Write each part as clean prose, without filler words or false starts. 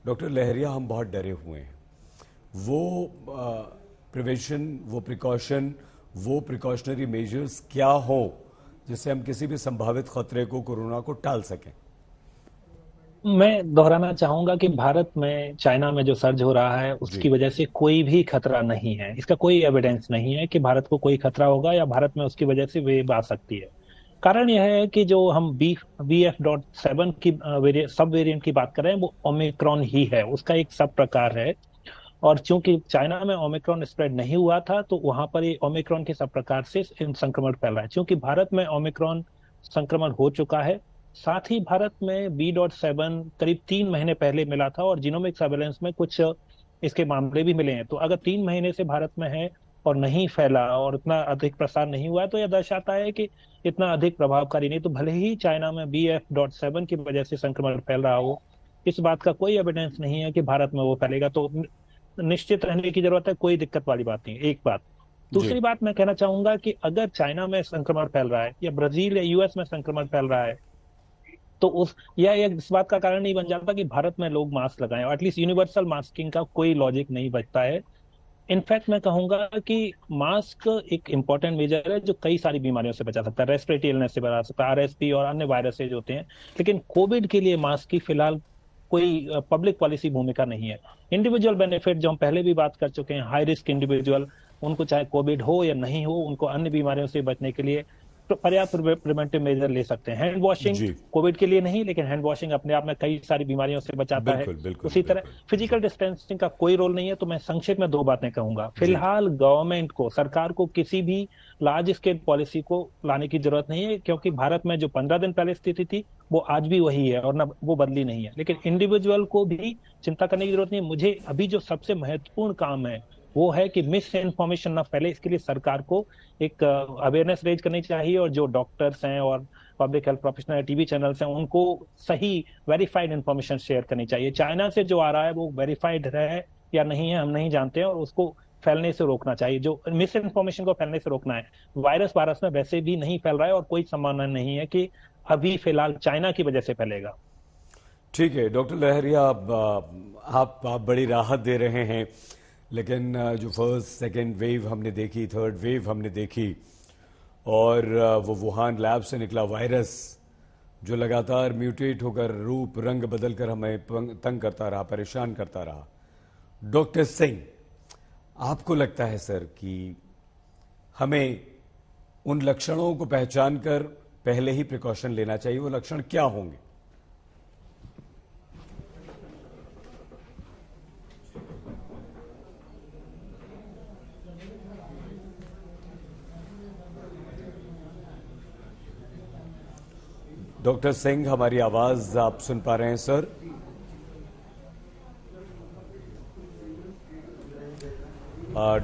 Doctor लहरिया, हम बहुत डरे हुए हैं। वो प्रिवेंशन, वो प्रिकॉशन, वो प्रिकॉशनरी मेजर्स क्या हो जिससे हम किसी भी संभावित खतरे को, कोरोना को टाल सकें? मैं दोहराना चाहूंगा कि भारत में चाइना में जो सर्ज हो रहा है जी। उसकी वजह से कोई भी खतरा नहीं है। इसका कोई एविडेंस नहीं है कि भारत को कोई खतरा होगा या भारत में उसकी वजह से वेव आ सकती है। कारण यह है कि जो हम BF.7 की सब वेरिएंट की बात कर रहे हैं वो ओमिक्रॉन ही है, उसका एक सब प्रकार है। और चूंकि चाइना में ओमिक्रॉन स्प्रेड नहीं हुआ था तो वहां पर ये ओमिक्रॉन के सब प्रकार से संक्रमण फैल रहा है। चूंकि भारत में ओमिक्रॉन संक्रमण हो चुका है, साथ ही भारत में B.7 करीब 3 महीने पहले मिला था और जीनोमिक सर्वेलेंस में कुछ इसके मामले भी मिले हैं। तो अगर 3 महीने से भारत में है और नहीं फैला और इतना अधिक प्रसार नहीं हुआ है तो यह दर्शाता है कि इतना अधिक प्रभावकारी नहीं। तो भले ही चाइना में BF.7 की वजह से संक्रमण फैल रहा हो, इस बात का कोई एविडेंस नहीं है कि भारत में वो फैलेगा। तो निश्चित रहने की जरूरत है, कोई दिक्कत वाली बात नहीं। एक बात। जी। दूसरी बात मैं कहना चाहूंगा कि अगर चाइना में संक्रमण फैल रहा है या ब्राजील या US में संक्रमण फैल रहा है तो उस यह इस बात का कारण नहीं बन जाता कि भारत में लोग मास्क लगाएं। और एटलीस्ट यूनिवर्सल मास्किंग का कोई लॉजिक नहीं बचता है। इनफैक्ट मैं कहूंगा कि मास्क एक इंपॉर्टेंट मेजर है जो कई सारी बीमारियों से बचा सकता है, रेस्पिरेटरी इलनेस से बचा सकता है, RSV और अन्य वायरसेज होते हैं। लेकिन कोविड के लिए मास्क की फिलहाल कोई पब्लिक पॉलिसी भूमिका नहीं है। इंडिविजुअल बेनिफिट जो हम पहले भी बात कर चुके हैं, हाई रिस्क इंडिविजुअल, उनको चाहे कोविड हो या नहीं हो, उनको अन्य बीमारियों से बचने के लिए तो पर्याप्त प्रिवेंटिव मेजर ले सकते हैं। हैंड वॉशिंग जी। कोविड के लिए नहीं, लेकिन हैंड वॉशिंग अपने आप में कई सारी बीमारियों से बचाता है। बिल्कुल बिल्कुल उसी तरह बिल्कुल। जी। फिजिकल डिस्टेंसिंग का कोई रोल नहीं है। तो मैं संक्षेप में दो बातें कहूंगा। जी। फिलहाल गवर्नमेंट को, सरकार को किसी भी लार्ज स्केल पॉलिसी को लाने की जरूरत नहीं है, क्योंकि भारत में जो 15 दिन पहले स्थिति थी वो आज भी वही है और ना वो बदली नहीं है। लेकिन इंडिविजुअल को भी चिंता करने की जरूरत नहीं है। मुझे अभी जो सबसे महत्वपूर्ण काम है वो है कि मिस इन्फॉर्मेशन ना फैले। इसके लिए सरकार को एक अवेयरनेस रेज करनी चाहिए और जो डॉक्टर्स हैं और public health professional TV channels हैं उनको सही वेरीफाइड इंफॉर्मेशन शेयर करनी चाहिए। चाइना से जो आ रहा है वो वेरीफाइड है या नहीं है हम नहीं जानते हैं, और उसको फैलने से रोकना चाहिए। जो मिस इन्फॉर्मेशन को फैलने से रोकना है। वायरस में वैसे भी नहीं फैल रहा है और कोई संभावना नहीं है कि अभी फिलहाल चाइना की वजह से फैलेगा। ठीक है डॉक्टर लहरिया, आप बड़ी राहत दे रहे हैं, लेकिन जो फर्स्ट सेकेंड वेव हमने देखी, थर्ड वेव हमने देखी, और वो वुहान लैब से निकला वायरस जो लगातार म्यूटेट होकर रूप रंग बदलकर हमें तंग करता रहा, परेशान करता रहा। डॉक्टर सिंह, आपको लगता है सर कि हमें उन लक्षणों को पहचान कर पहले ही प्रिकॉशन लेना चाहिए? वो लक्षण क्या होंगे? डॉक्टर सिंह, हमारी आवाज आप सुन पा रहे हैं सर?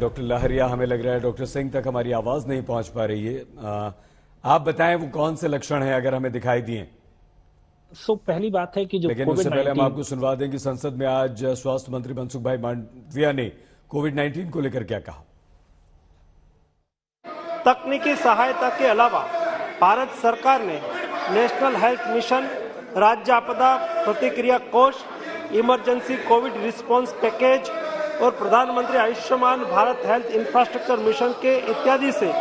डॉक्टर लहरिया, हमें लग रहा है डॉक्टर सिंह तक हमारी आवाज नहीं पहुंच पा रही है। आप बताएं वो कौन से लक्षण हैं अगर हमें दिखाई दिए। पहली बात है कि जो लेकिन कोविड उससे पहले हम 19 आपको सुनवा दें कि संसद में आज स्वास्थ्य मंत्री मनसुख भाई मांडविया ने कोविड-19 को लेकर क्या कहा। तकनीकी सहायता के अलावा भारत सरकार ने नेशनल हेल्थ मिशन, राज्य आपदा प्रतिक्रिया कोष, इमरजेंसी कोविड रिस्पांस पैकेज और प्रधानमंत्री Ayushman Bharat health infrastructure mission के इत्यादि से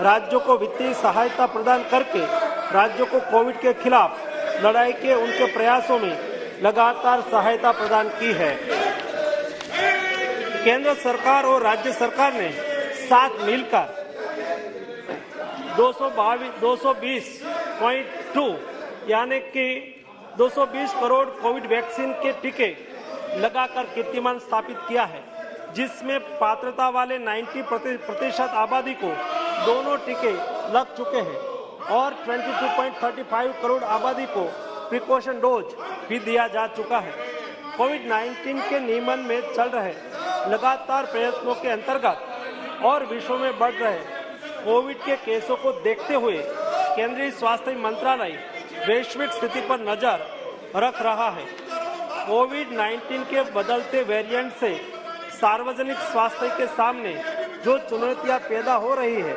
राज्यों को वित्तीय सहायता प्रदान करके राज्यों को कोविड के खिलाफ लड़ाई के उनके प्रयासों में लगातार सहायता प्रदान की है। केंद्र सरकार और राज्य सरकार ने साथ मिलकर 220.2 यानी कि 220 करोड़ कोविड वैक्सीन के टीके लगाकर कीर्तिमान स्थापित किया है, जिसमें पात्रता वाले 90% आबादी को दोनों टीके लग चुके हैं और 22.35 करोड़ आबादी को प्रिकॉशन डोज भी दिया जा चुका है। कोविड-19 के नियमन में चल रहे लगातार प्रयत्नों के अंतर्गत और विश्व में बढ़ रहे कोविड के केसों को देखते हुए केंद्रीय स्वास्थ्य मंत्रालय वैश्विक स्थिति पर नजर रख रहा है। कोविड-19 के बदलते वेरिएंट से सार्वजनिक स्वास्थ्य के सामने जो चुनौतियां पैदा हो रही है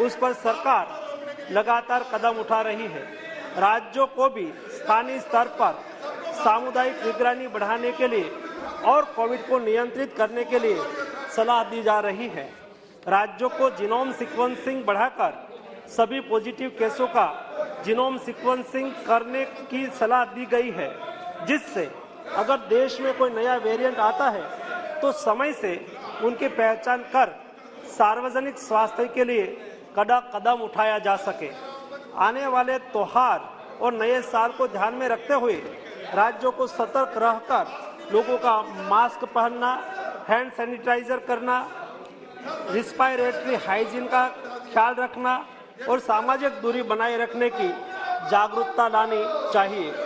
उस पर सरकार लगातार कदम उठा रही है। राज्यों को भी स्थानीय स्तर पर सामुदायिक निगरानी बढ़ाने के लिए और कोविड को नियंत्रित करने के लिए सलाह दी जा रही है। राज्यों को जीनोम सीक्वेंसिंग बढ़ाकर सभी पॉजिटिव केसों का जीनोम सीक्वेंसिंग करने की सलाह दी गई है, जिससे अगर देश में कोई नया वेरिएंट आता है तो समय से उनकी पहचान कर सार्वजनिक स्वास्थ्य के लिए कड़ा कदम उठाया जा सके। आने वाले त्योहार और नए साल को ध्यान में रखते हुए राज्यों को सतर्क रहकर लोगों का मास्क पहनना, हैंड सैनिटाइजर करना, रिस्पायरेटरी हाइजीन का ख्याल रखना और सामाजिक दूरी बनाए रखने की जागरूकता लानी चाहिए।